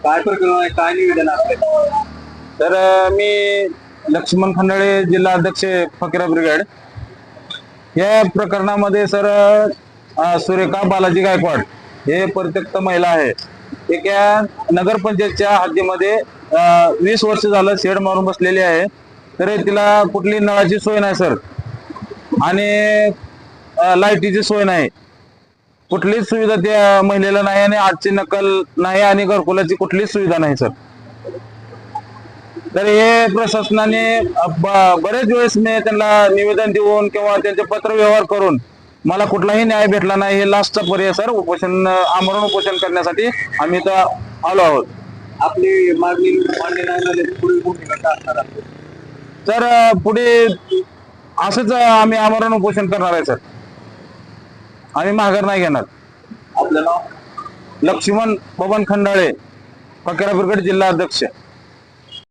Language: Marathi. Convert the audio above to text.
काय प्रकरण आहे, काय निवेदन असते? तर मी लक्ष्मण खंडाळे जिल्हा अध्यक्ष फकीरा ब्रिगेड या प्रकरणामध्ये सर सुरेखा बालाजी गायकवाड हे परित्यक्त महिला आहे. एक या नगरपंचायतच्या हद्दीमध्ये 20 वर्ष झालं शेड मारून बसलेली आहे. तर तिला कुठली नळाची सोय नाही सर आणि लाईटीची सोय नाही, कुठलीच सुविधा त्या महिलेला नाही आणि आजची नकल नाही आणि घरकुलाची कुठलीच सुविधा नाही सर. तर हे प्रशासनाने बरेच वेळेस मी त्यांना निवेदन देऊन किंवा त्यांचे पत्र व्यवहार करून मला कुठलाही न्याय भेटला नाही. हे लास्टचा पर्याय सर, उपोषण आमरण उपोषण करण्यासाठी आम्ही इथं आलो आहोत. आपली मागणी मान्य नाही झाली तर पुढील भूमिका काय असणार आहे? तर पुढे असंच आम्ही आमरण उपोषण करणार आहे सर. आम्ही माघार नाही घेणार. आपलं नाव? लक्ष्मण बबन खंडाळे, फकीरा ब्रिगेड जिल्हा अध्यक्ष.